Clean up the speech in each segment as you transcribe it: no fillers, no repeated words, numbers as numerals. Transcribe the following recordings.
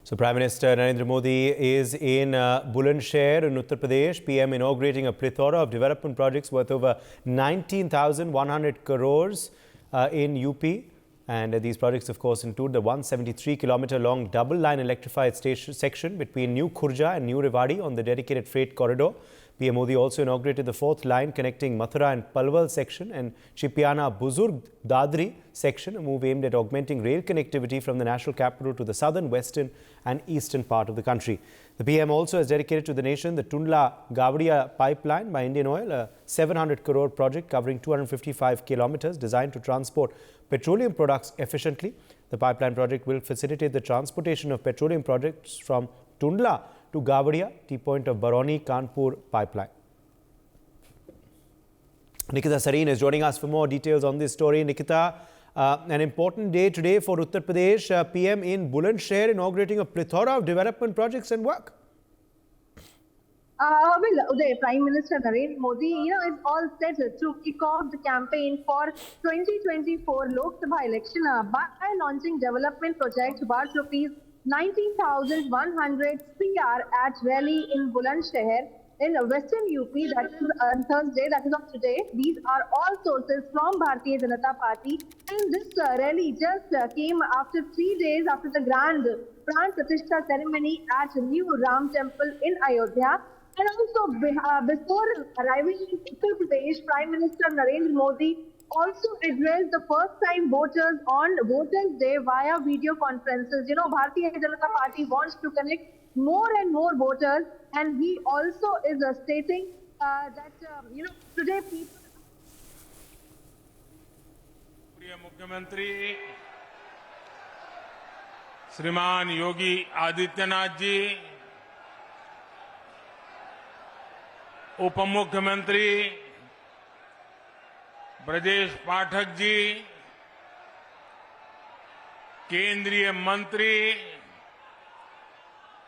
So Prime Minister Narendra Modi is in Bulandshahr in Uttar Pradesh. PM inaugurating a plethora of development projects worth over 19,100 crores in UP. And these projects, of course, include the 173-kilometer-long double-line electrified section between New Khurja and New Rewari on the dedicated freight corridor. PM Modi also inaugurated the fourth line connecting Mathura and Palwal section and Chipiana Buzurg Dadri section, a move aimed at augmenting rail connectivity from the national capital to the southern, western and eastern part of the country. The PM also has dedicated to the nation the Tundla-Gavadia pipeline by Indian Oil, a 700 crore project covering 255 kilometers designed to transport petroleum products efficiently. The pipeline project will facilitate the transportation of petroleum products from Tundla to Gavadia, T-point of Barauni-Kanpur pipeline. Nikita Sareen is joining us for more details on this story. Nikita, an important day today for Uttar Pradesh. PM in Bulandshahr inaugurating a plethora of development projects and work. Uday, Prime Minister Narendra Modi, is all set to kick off the campaign for 2024 Lok Sabha election by launching development projects worth rupees 19,100 CR at rally in Bulandshahr in western UP. That is on Thursday, that is of today. These are all sources from Bharatiya Janata Party, and this rally just came after 3 days after the grand Pran Pratishtha ceremony at New Ram Temple in Ayodhya. And also before arriving in Uttar Pradesh, Prime Minister Narendra Modi also addressed the first-time voters on Voters' Day via video conferences. Bharatiya Janata Party wants to connect more and more voters, and he also is stating that, today people... मुख्यमंत्री श्रीमान योगी आदित्यनाथ जी, उप मुख्यमंत्री ब्रजेश पाठक जी, केंद्रीय मंत्री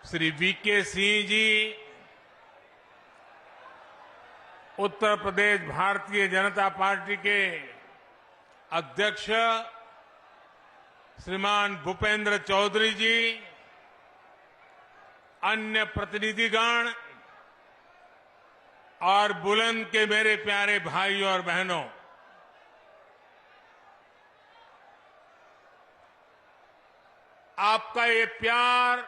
Shri VK Singh ji, Uttar Pradesh Bharatiya Janata party के अध्यक्ष श्रीमान भूपेंद्र चौधरी जी, अन्य प्रतिनिधिगण और बुलंद के मेरे प्यारे भाइयों और बहनों, आपका ये प्यार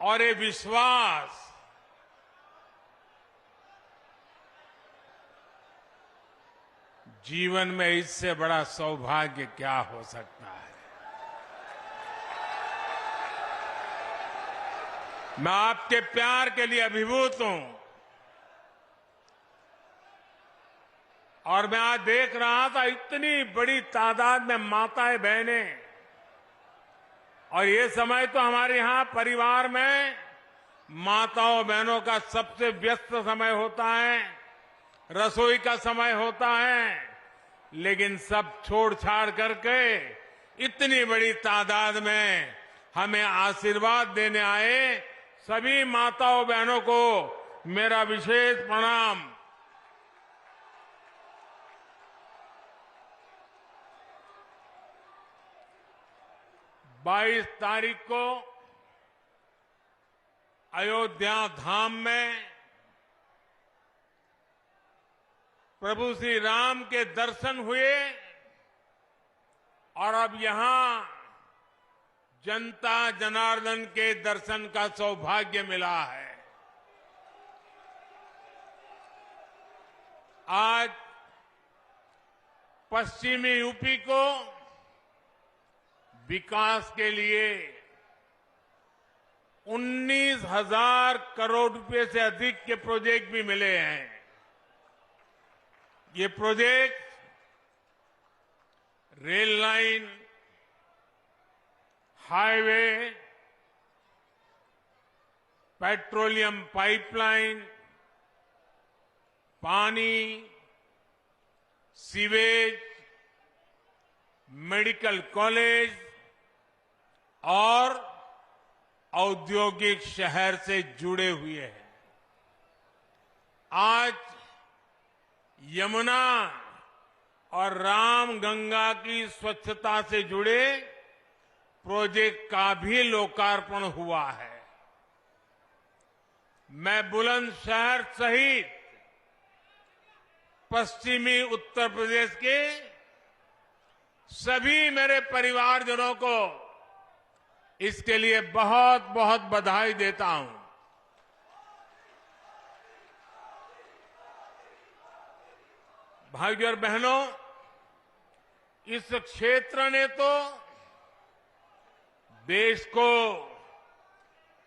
और ये विश्वास जीवन में इससे बड़ा सौभाग्य क्या हो सकता है। मैं आपके प्यार के लिए अभिभूत हूं और मैं आज देख रहा था इतनी बड़ी तादाद में माताएं बहनें, और ये समय तो हमारे यहां परिवार में माताओं बहनों का सबसे व्यस्त समय होता है, रसोई का समय होता है, लेकिन सब छोड़ छाड़ करके इतनी बड़ी तादाद में हमें आशीर्वाद देने आए सभी माताओं बहनों को मेरा विशेष प्रणाम। बाईस तारीख को अयोध्या धाम में प्रभु श्री राम के दर्शन हुए और अब यहां जनता जनार्दन के दर्शन का सौभाग्य मिला है। आज पश्चिमी यूपी को विकास के लिए 19,000 करोड़ रुपए से अधिक के प्रोजेक्ट भी मिले हैं। ये project rail line, highway, petroleum pipeline, पानी, सीवेज, मेडिकल कॉलेज और औद्योगिक शहर से जुड़े हुए हैं। आज यमुना और रामगंगा की स्वच्छता से जुड़े प्रोजेक्ट का भी लोकार्पण हुआ है। मैं बुलंदशहर सहित पश्चिमी उत्तर प्रदेश के सभी मेरे परिवारजनों को इसके लिए बहुत बहुत बधाई देता हूं। भाइयों और बहनों, इस क्षेत्र ने तो देश को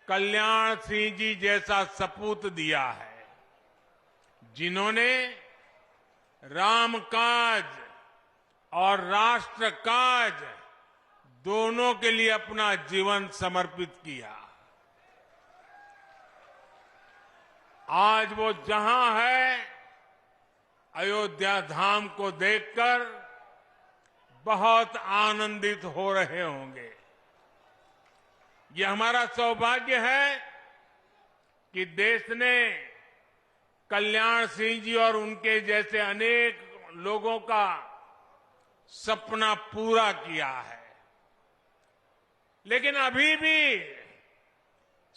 कल्याण सिंह जी जैसा सपूत दिया है, जिन्होंने राम काज और राष्ट्र काज दोनों के लिए अपना जीवन समर्पित किया। आज वो जहां है, अयोध्या धाम को देखकर बहुत आनंदित हो रहे होंगे। ये हमारा सौभाग्य है कि देश ने कल्याण सिंह जी और उनके जैसे अनेक लोगों का सपना पूरा किया है। लेकिन अभी भी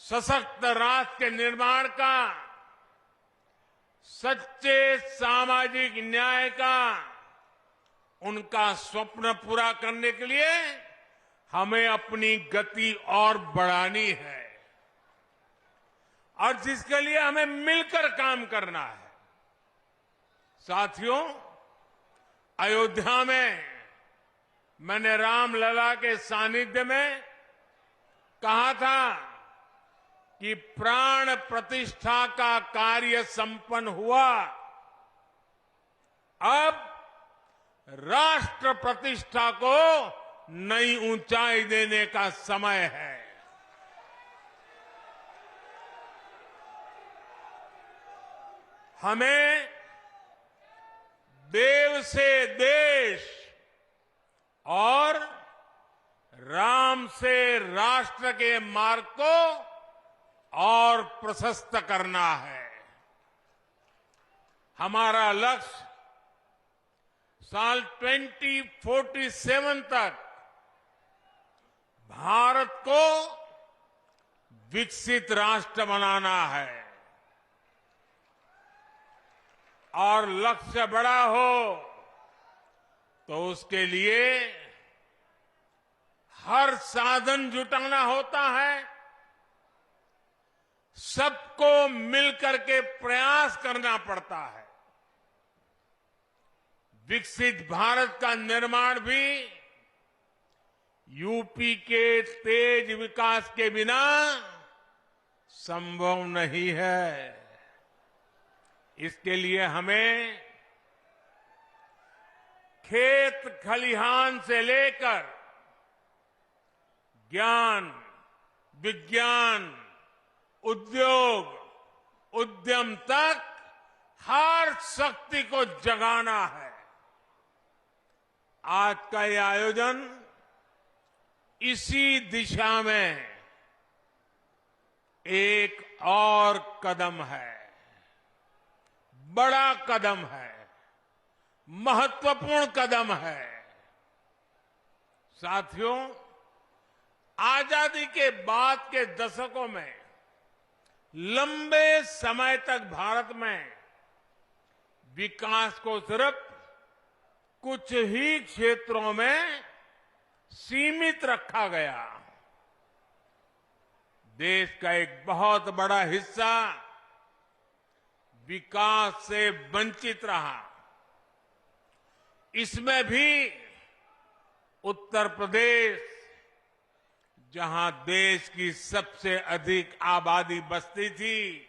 सशक्त राष्ट्र के निर्माण का, सच्चे सामाजिक न्याय का उनका स्वप्न पूरा करने के लिए हमें अपनी गति और बढ़ानी है, और जिसके लिए हमें मिलकर काम करना है। साथियों, अयोध्या में मैंने रामलला के सानिध्य में कहा था कि प्राण प्रतिष्ठा का कार्य संपन्न हुआ, अब राष्ट्र प्रतिष्ठा को नई ऊंचाई देने का समय है। हमें देव से देश और राम से राष्ट्र के मार्ग को और प्रशस्त करना है। हमारा लक्ष्य साल 2047 तक भारत को विकसित राष्ट्र बनाना है, और लक्ष्य बड़ा हो तो उसके लिए हर साधन जुटाना होता है, सबको मिलकर के प्रयास करना पड़ता है। विकसित भारत का निर्माण भी यूपी के तेज विकास के बिना संभव नहीं है। इसके लिए हमें खेत खलिहान से लेकर ज्ञान, विज्ञान, उद्योग, उद्यम तक हर शक्ति को जगाना है। आज का ये आयोजन इसी दिशा में एक और कदम है, बड़ा कदम है, महत्वपूर्ण कदम है। साथियों, आजादी के बाद के दशकों में लंबे समय तक भारत में विकास को सिर्फ कुछ ही क्षेत्रों में सीमित रखा गया। देश का एक बहुत बड़ा हिस्सा विकास से वंचित रहा। इसमें भी उत्तर प्रदेश, जहां देश की सबसे अधिक आबादी बसती थी,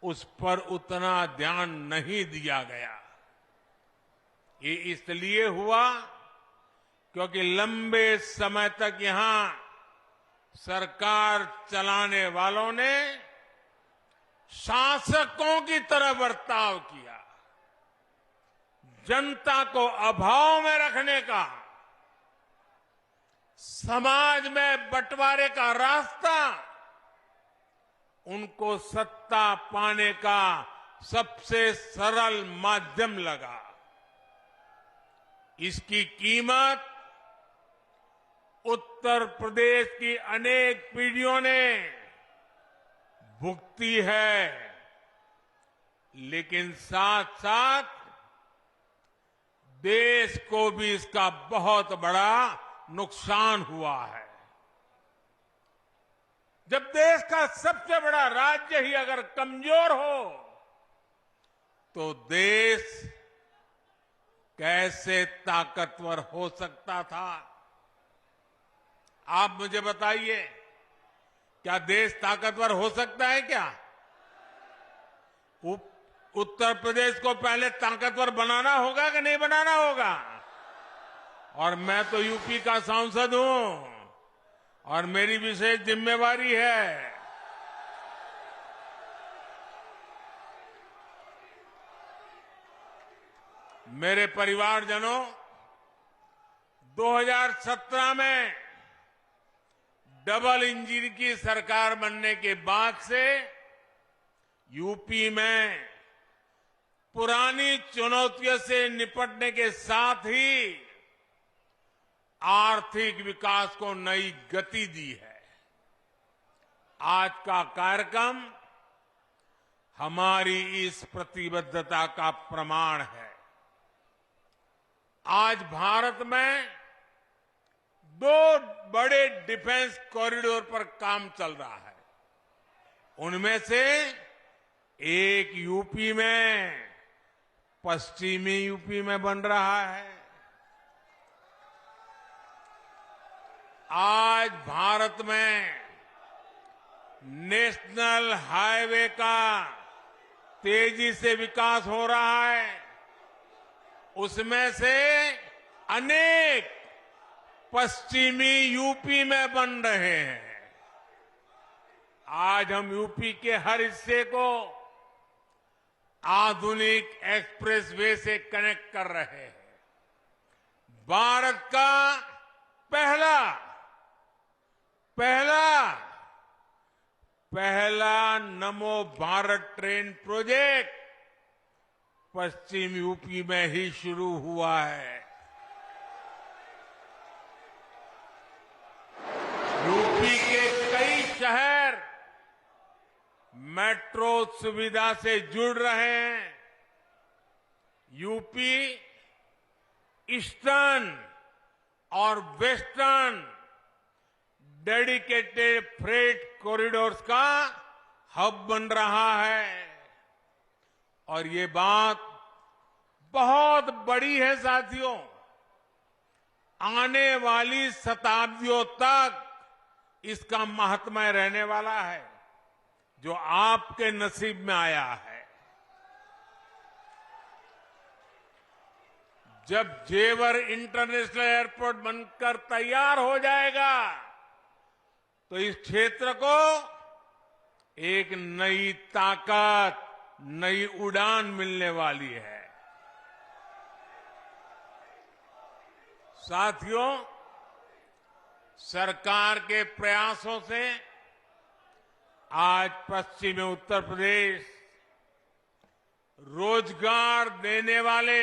उस पर उतना ध्यान नहीं दिया गया। ये इसलिए हुआ क्योंकि लंबे समय तक यहां सरकार चलाने वालों ने शासकों की तरह बर्ताव किया। जनता को अभाव में रखने का, समाज में बंटवारे का रास्ता उनको सत्ता पाने का सबसे सरल माध्यम लगा। इसकी कीमत उत्तर प्रदेश की अनेक पीढ़ियों ने भुगती है, लेकिन साथ साथ देश को भी इसका बहुत बड़ा नुकसान हुआ है। जब देश का सबसे बड़ा राज्य ही अगर कमजोर हो तो देश कैसे ताकतवर हो सकता था? आप मुझे बताइए, क्या देश ताकतवर हो सकता है क्या? उत्तर प्रदेश को पहले ताकतवर बनाना होगा कि नहीं बनाना होगा? और मैं तो यूपी का सांसद हूं और मेरी विशेष जिम्मेवारी है। मेरे परिवारजनों, 2017 में डबल इंजन की सरकार बनने के बाद से यूपी में पुरानी चुनौतियों से निपटने के साथ ही आर्थिक विकास को नई गति दी है। आज का कार्यक्रम हमारी इस प्रतिबद्धता का प्रमाण है। आज भारत में 2 बड़े डिफेंस कॉरिडोर पर काम चल रहा है। उनमें से एक यूपी में, पश्चिमी यूपी में बन रहा है। आज भारत में नेशनल हाईवे का तेजी से विकास हो रहा है। उसमें से अनेक पश्चिमी यूपी में बन रहे हैं। आज हम यूपी के हर हिस्से को आधुनिक एक्सप्रेसवे से कनेक्ट कर रहे हैं। भारत का पहला नमो भारत ट्रेन प्रोजेक्ट पश्चिम यूपी में ही शुरू हुआ है। यूपी के कई शहर मेट्रो सुविधा से जुड़ रहे हैं। यूपी ईस्टर्न और वेस्टर्न डेडिकेटेड फ्रेट कॉरिडोर्स का हब बन रहा है। और ये बात बहुत बड़ी है साथियों। आने वाली शताब्दियों तक इसका महात्म्य रहने वाला है, जो आपके नसीब में आया है। जब जेवर इंटरनेशनल एयरपोर्ट बनकर तैयार हो जाएगा तो इस क्षेत्र को एक नई ताकत, नई उड़ान मिलने वाली है। साथियों, सरकार के प्रयासों से आज पश्चिमी उत्तर प्रदेश रोजगार देने वाले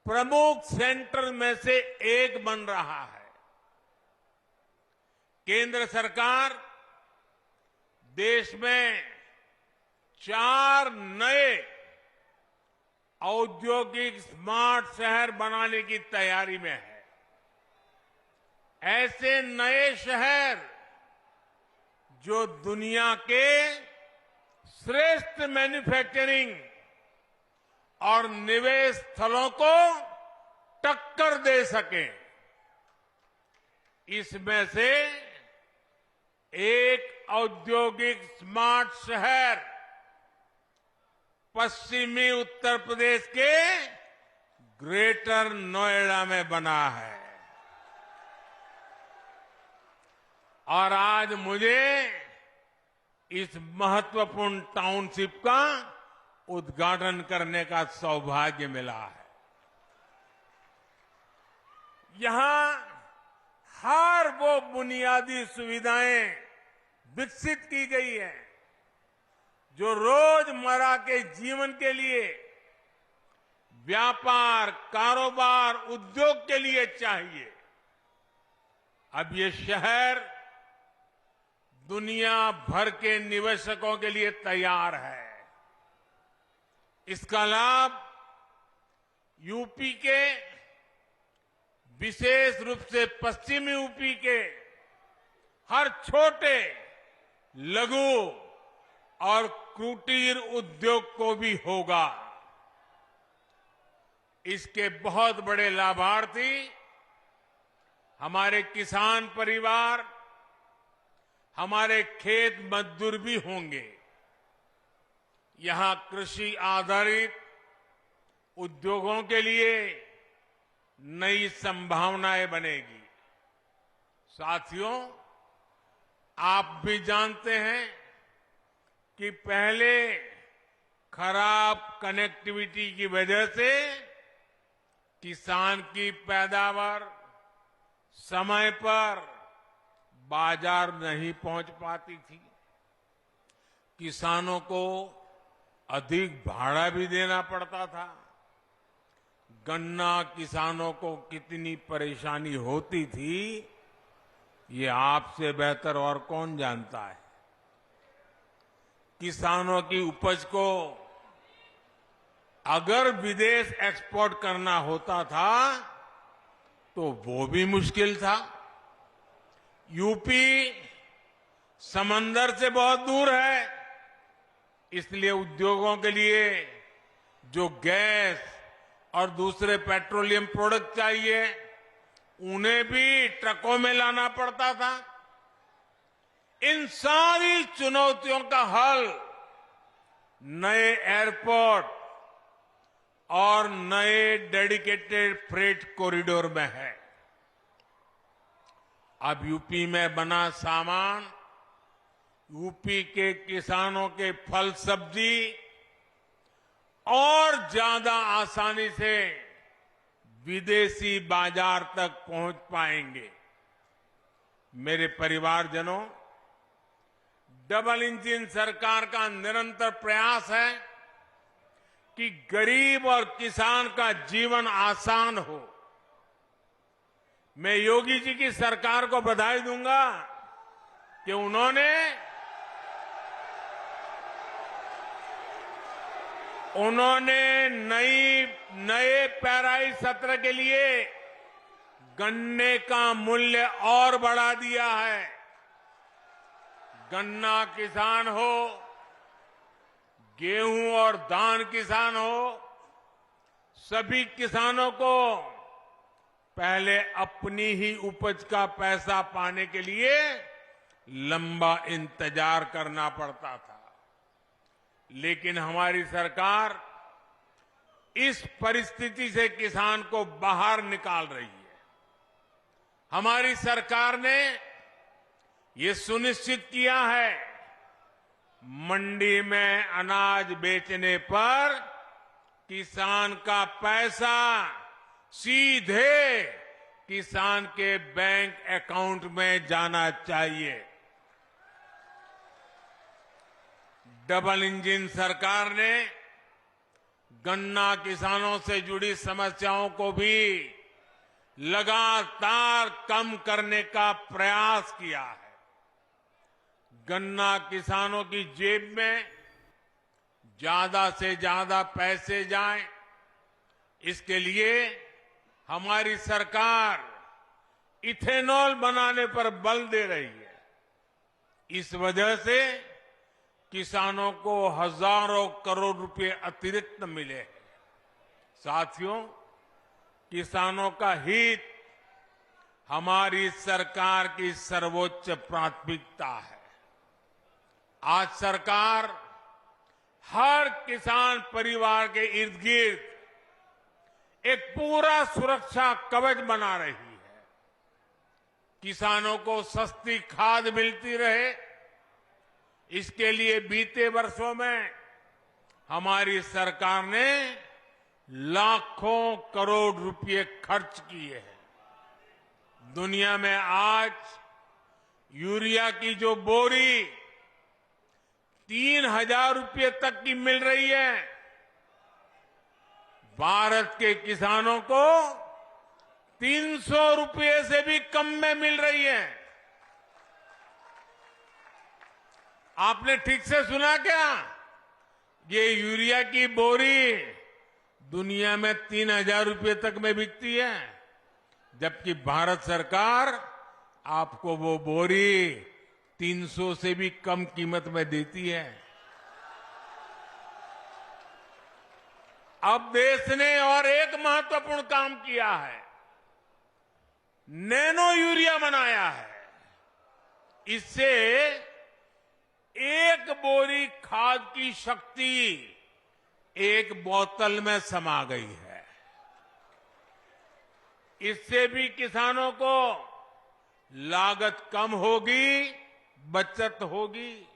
प्रमुख सेंटर में से एक बन रहा है। केंद्र सरकार देश में 4 नए औद्योगिक स्मार्ट शहर बनाने की तैयारी में है। ऐसे नए शहर जो दुनिया के श्रेष्ठ मैन्युफैक्चरिंग और निवेश स्थलों को टक्कर दे सके। इसमें से एक औद्योगिक स्मार्ट शहर पश्चिमी उत्तर प्रदेश के ग्रेटर नोएडा में बना है। और आज मुझे इस महत्वपूर्ण टाउनशिप का उद्घाटन करने का सौभाग्य मिला है। यहां हर वो बुनियादी सुविधाएं विकसित की गई है जो रोजमर्रा के जीवन के लिए, व्यापार, कारोबार, उद्योग के लिए चाहिए। अब ये शहर दुनिया भर के निवेशकों के लिए तैयार है। इसका लाभ यूपी के, विशेष रूप से पश्चिमी यूपी के हर छोटे, लघु और कुटीर उद्योग को भी होगा। इसके बहुत बड़े लाभार्थी हमारे किसान परिवार, हमारे खेत मजदूर भी होंगे। यहां कृषि आधारित उद्योगों के लिए नई संभावनाएं बनेगी। साथियों, आप भी जानते हैं कि पहले खराब कनेक्टिविटी की वजह से किसान की पैदावार समय पर बाजार नहीं पहुंच पाती थी। किसानों को अधिक भाड़ा भी देना पड़ता था। गन्ना किसानों को कितनी परेशानी होती थी, ये आपसे बेहतर और कौन जानता है। किसानों की उपज को अगर विदेश एक्सपोर्ट करना होता था तो वो भी मुश्किल था। यूपी समंदर से बहुत दूर है, इसलिए उद्योगों के लिए जो गैस और दूसरे पेट्रोलियम प्रोडक्ट चाहिए, उन्हें भी ट्रकों में लाना पड़ता था। इन सारी चुनौतियों का हल नए एयरपोर्ट और नए डेडिकेटेड फ्रेट कॉरिडोर में है। अब यूपी में बना सामान यूपी के किसानों के फल सब्जी और ज्यादा आसानी से विदेशी बाजार तक पहुंच पाएंगे। मेरे परिवारजनों, डबल इंजन सरकार का निरंतर प्रयास है कि गरीब और किसान का जीवन आसान हो। मैं योगी जी की सरकार को बधाई दूंगा कि उन्होंने नए पेराई सत्र के लिए गन्ने का मूल्य और बढ़ा दिया है। गन्ना किसान हो, गेहूं और धान किसान हो, सभी किसानों को पहले अपनी ही उपज का पैसा पाने के लिए लंबा इंतजार करना पड़ता था। लेकिन हमारी सरकार इस परिस्थिति से किसान को बाहर निकाल रही है। हमारी सरकार ने ये सुनिश्चित किया है, मंडी में अनाज बेचने पर किसान का पैसा सीधे किसान के बैंक अकाउंट में जाना चाहिए। डबल इंजन सरकार ने गन्ना किसानों से जुड़ी समस्याओं को भी लगातार कम करने का प्रयास किया है। गन्ना किसानों की जेब में ज्यादा से ज्यादा पैसे जाएं, इसके लिए हमारी सरकार इथेनॉल बनाने पर बल दे रही है। इस वजह से किसानों को हजारों करोड़ रुपए अतिरिक्त मिले हैं। साथियों, किसानों का हित हमारी सरकार की सर्वोच्च प्राथमिकता है। आज सरकार हर किसान परिवार के इर्द गिर्द एक पूरा सुरक्षा कवच बना रही है। किसानों को सस्ती खाद मिलती रहे, इसके लिए बीते वर्षों में हमारी सरकार ने लाखों करोड़ रुपए खर्च किए हैं। दुनिया में आज यूरिया की जो बोरी 3,000 रुपए तक की मिल रही है, भारत के किसानों को 300 रुपये से भी कम में मिल रही है। आपने ठीक से सुना क्या? ये यूरिया की बोरी दुनिया में 3,000 रुपये तक में बिकती है, जबकि भारत सरकार आपको वो बोरी 300 से भी कम कीमत में देती है। अब देश ने और एक महत्वपूर्ण काम किया है, नैनो यूरिया बनाया है। इससे एक बोरी खाद की शक्ति एक बोतल में समा गई है। इससे भी किसानों को लागत कम होगी, बचत होगी।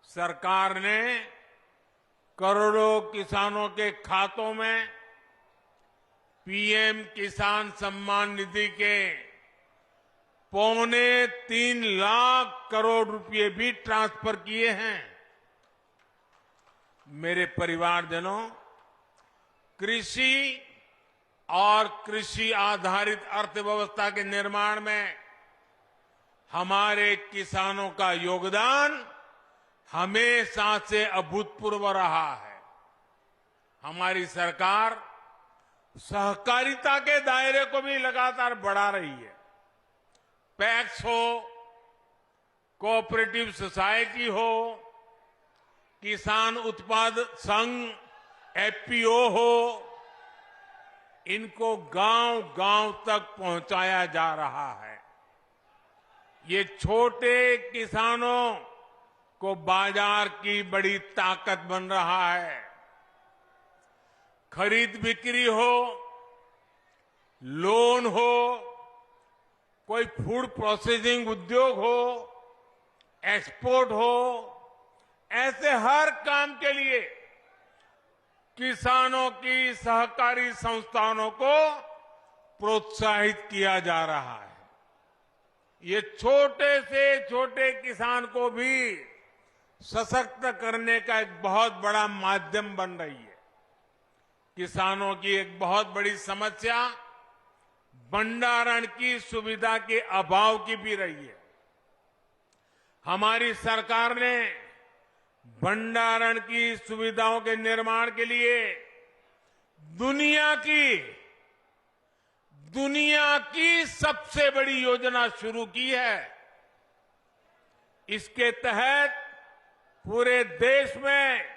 सरकार ने करोड़ों किसानों के खातों में पीएम किसान सम्मान निधि के 3.25 लाख करोड़ रुपए भी ट्रांसफर किए हैं। मेरे परिवारजनों, कृषि और कृषि आधारित अर्थव्यवस्था के निर्माण में हमारे किसानों का योगदान हमेशा से अभूतपूर्व रहा है। हमारी सरकार सहकारिता के दायरे को भी लगातार बढ़ा रही है। पैक्स हो, कोऑपरेटिव सोसाइटी हो, किसान उत्पाद संघ एफपीओ हो, इनको गांव-गांव तक पहुंचाया जा रहा है। ये छोटे किसानों को बाजार की बड़ी ताकत बन रहा है। खरीद बिक्री हो, लोन हो, कोई फूड प्रोसेसिंग उद्योग हो, एक्सपोर्ट हो, ऐसे हर काम के लिए किसानों की सहकारी संस्थानों को प्रोत्साहित किया जा रहा है। ये छोटे से छोटे किसान को भी सशक्त करने का एक बहुत बड़ा माध्यम बन रही है। किसानों की एक बहुत बड़ी समस्या भंडारण की सुविधा के अभाव की भी रही है। हमारी सरकार ने भंडारण की सुविधाओं के निर्माण के लिए दुनिया की सबसे बड़ी योजना शुरू की है। इसके तहत पूरे देश में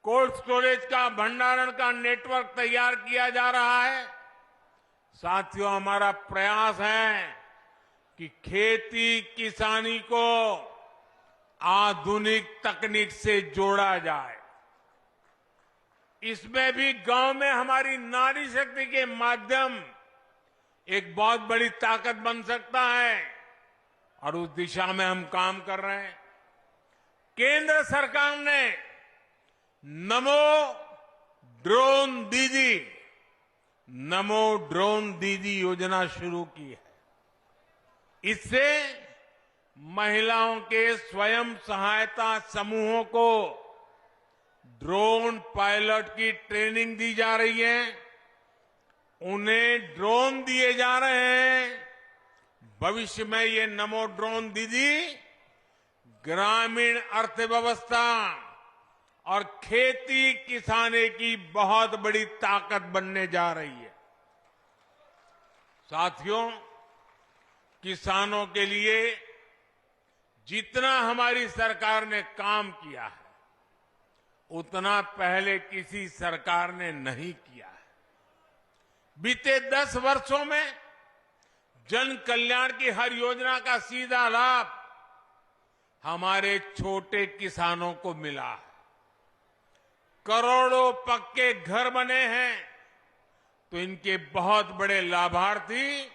कोल्ड स्टोरेज का, भंडारण का नेटवर्क तैयार किया जा रहा है। साथियों, हमारा प्रयास है कि खेती किसानी को आधुनिक तकनीक से जोड़ा जाए। इसमें भी गांव में हमारी नारी शक्ति के माध्यम एक बहुत बड़ी ताकत बन सकता है और उस दिशा में हम काम कर रहे हैं। केंद्र सरकार ने नमो ड्रोन दीदी योजना शुरू की है। इससे महिलाओं के स्वयं सहायता समूहों को ड्रोन पायलट की ट्रेनिंग दी जा रही है। उन्हें ड्रोन दिए जा रहे हैं। भविष्य में ये नमो ड्रोन दीदी ग्रामीण अर्थव्यवस्था और खेती किसानी की बहुत बड़ी ताकत बनने जा रही है। साथियों, किसानों के लिए जितना हमारी सरकार ने काम किया है, उतना पहले किसी सरकार ने नहीं किया है। बीते 10 वर्षों में जन कल्याण की हर योजना का सीधा लाभ हमारे छोटे किसानों को मिला है। करोड़ों पक्के घर बने हैं, तो इनके बहुत बड़े लाभार्थी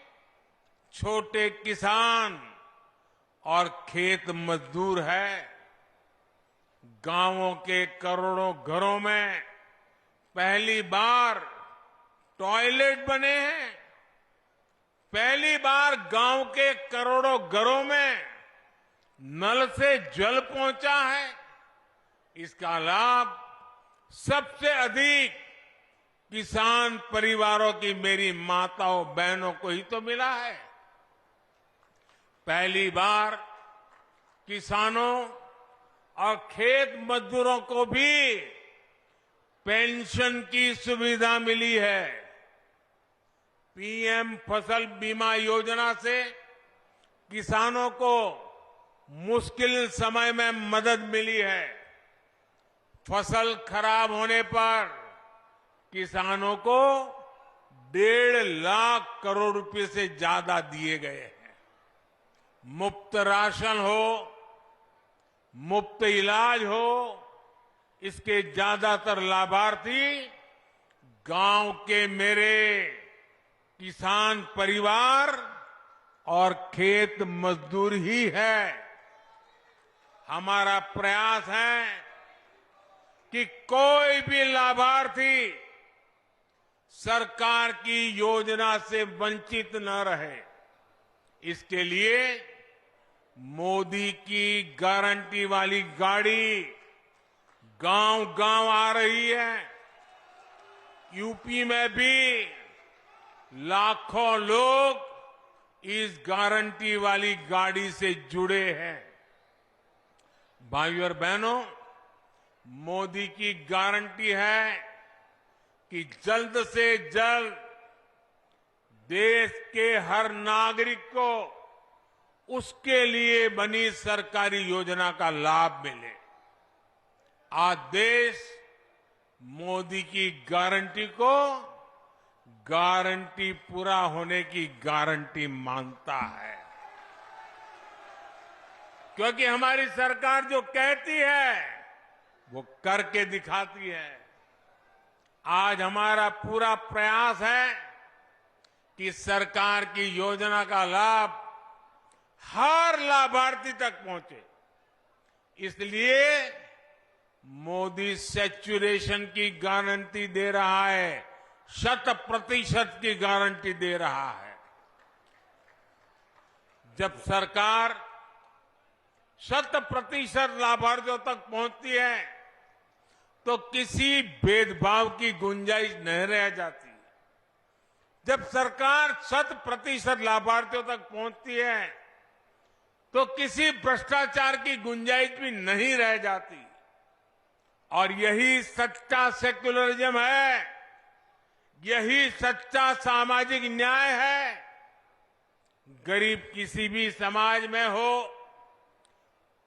छोटे किसान और खेत मजदूर है। गांवों के करोड़ों घरों में पहली बार टॉयलेट बने हैं। पहली बार गांव के करोड़ों घरों में नल से जल पहुंचा है। इसका लाभ सबसे अधिक किसान परिवारों की मेरी माताओं बहनों को ही तो मिला है। पहली बार किसानों और खेत मजदूरों को भी पेंशन की सुविधा मिली है। पीएम फसल बीमा योजना से किसानों को मुश्किल समय में मदद मिली है। फसल खराब होने पर किसानों को 1.5 लाख करोड़ रुपए से ज्यादा दिए गए हैं। मुफ्त राशन हो, मुफ्त इलाज हो, इसके ज्यादातर लाभार्थी गांव के मेरे किसान परिवार और खेत मजदूर ही है। हमारा प्रयास है कि कोई भी लाभार्थी सरकार की योजना से वंचित न रहे। इसके लिए मोदी की गारंटी वाली गाड़ी गांव-गांव आ रही है। यूपी में भी लाखों लोग इस गारंटी वाली गाड़ी से जुड़े हैं। भाइयों और बहनों, मोदी की गारंटी है कि जल्द से जल्द देश के हर नागरिक को उसके लिए बनी सरकारी योजना का लाभ मिले। आज देश मोदी की गारंटी को गारंटी पूरा होने की गारंटी मानता है, क्योंकि हमारी सरकार जो कहती है वो करके दिखाती है। आज हमारा पूरा प्रयास है कि सरकार की योजना का लाभ हर लाभार्थी तक पहुंचे। इसलिए मोदी सैचुरेशन की गारंटी दे रहा है, 100% की गारंटी दे रहा है। जब सरकार 100% लाभार्थियों तक पहुंचती है तो किसी भेदभाव की गुंजाइश नहीं रह जाती। जब सरकार 100% लाभार्थियों तक पहुंचती है तो किसी भ्रष्टाचार की गुंजाइश भी नहीं रह जाती। और यही सच्चा सेक्युलरिज्म है, यही सच्चा सामाजिक न्याय है। गरीब किसी भी समाज में हो,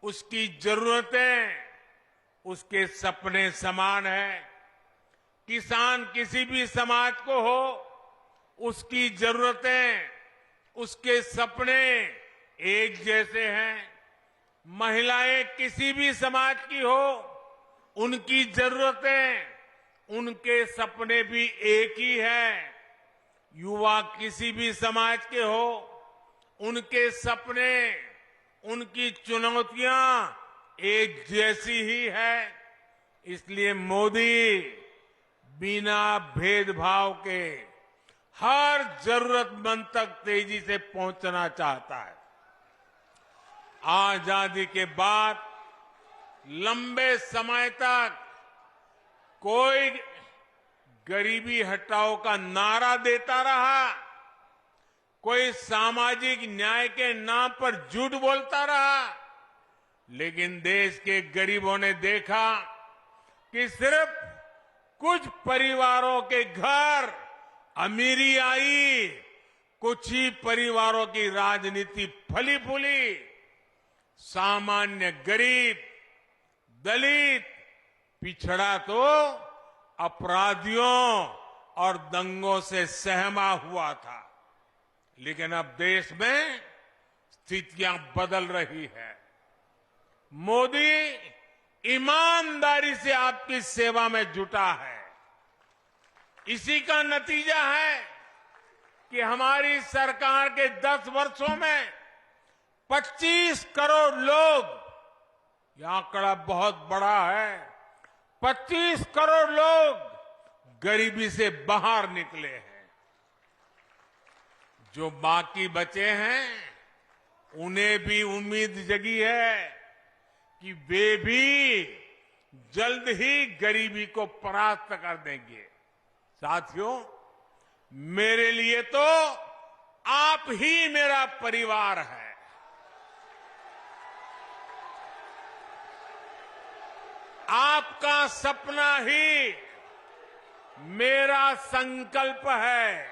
उसकी जरूरतें उसके सपने समान है। किसान किसी भी समाज को हो, उसकी जरूरतें उसके सपने एक जैसे हैं। महिलाएं किसी भी समाज की हो, उनकी जरूरतें उनके सपने भी एक ही है। युवा किसी भी समाज के हो, उनके सपने उनकी चुनौतियां एक जैसी ही है। इसलिए मोदी बिना भेदभाव के हर जरूरतमंद तक तेजी से पहुंचना चाहता है। आजादी के बाद लंबे समय तक कोई गरीबी हटाओ का नारा देता रहा, कोई सामाजिक न्याय के नाम पर झूठ बोलता रहा, लेकिन देश के गरीबों ने देखा कि सिर्फ कुछ परिवारों के घर अमीरी आई, कुछ ही परिवारों की राजनीति फली फूली। सामान्य गरीब, दलित, पिछड़ा तो अपराधियों और दंगों से सहमा हुआ था। लेकिन अब देश में स्थितियां बदल रही है। मोदी ईमानदारी से आपकी सेवा में जुटा है। इसी का नतीजा है कि हमारी सरकार के 10 वर्षों में 25 करोड़ लोग, यह आंकड़ा बहुत बड़ा है, 25 करोड़ लोग गरीबी से बाहर निकले हैं। जो बाकी बचे हैं, उन्हें भी उम्मीद जगी है कि वे भी जल्द ही गरीबी को परास्त कर देंगे। साथियों, मेरे लिए तो आप ही मेरा परिवार है। आपका सपना ही मेरा संकल्प है।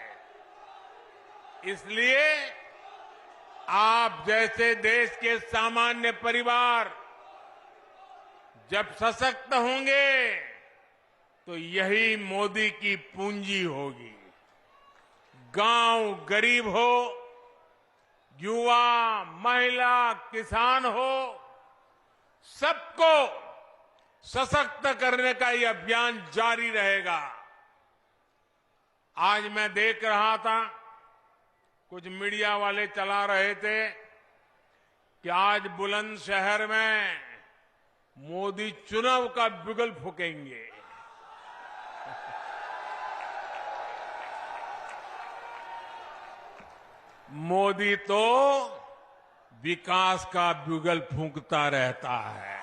इसलिए आप जैसे देश के सामान्य परिवार जब सशक्त होंगे तो यही मोदी की पूंजी होगी। गांव गरीब हो, युवा, महिला, किसान हो, सबको सशक्त करने का ये अभियान जारी रहेगा। आज मैं देख रहा था, कुछ मीडिया वाले चला रहे थे कि आज बुलंदशहर में मोदी चुनाव का बिगुल फूकेंगे। मोदी तो विकास का बिगुल फूंकता रहता है।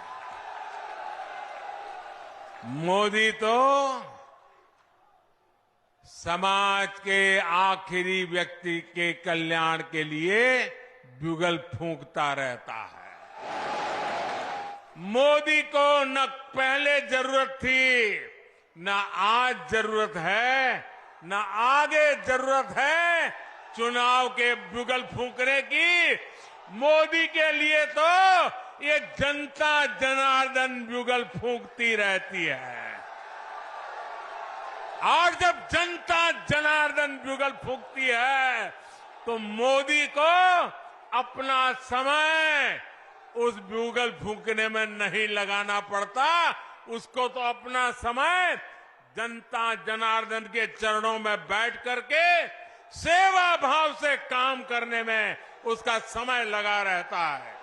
मोदी तो समाज के आखिरी व्यक्ति के कल्याण के लिए बिगुल फूंकता रहता है। मोदी को न पहले जरूरत थी, न आज जरूरत है, न आगे जरूरत है चुनाव के बिगुल फूंकने की। मोदी के लिए तो ये जनता जनार्दन बिगुल फूंकती रहती है। और जब जनता जनार्दन बिगुल फूंकती है तो मोदी को अपना समय उस बिगुल फूंकने में नहीं लगाना पड़ता। उसको तो अपना समय जनता जनार्दन के चरणों में बैठ करके सेवा भाव से काम करने में उसका समय लगा रहता है।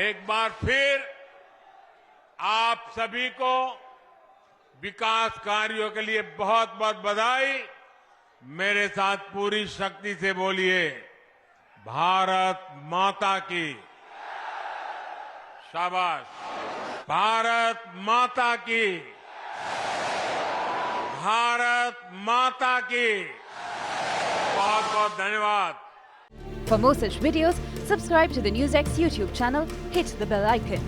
एक बार फिर आप सभी को विकास कार्यों के लिए बहुत बहुत बधाई। मेरे साथ पूरी शक्ति से बोलिए, भारत माता की। शाबाश। भारत माता की। भारत माता की। बहुत बहुत धन्यवाद। For more such videos, subscribe to the NewsX YouTube channel, hit the bell icon.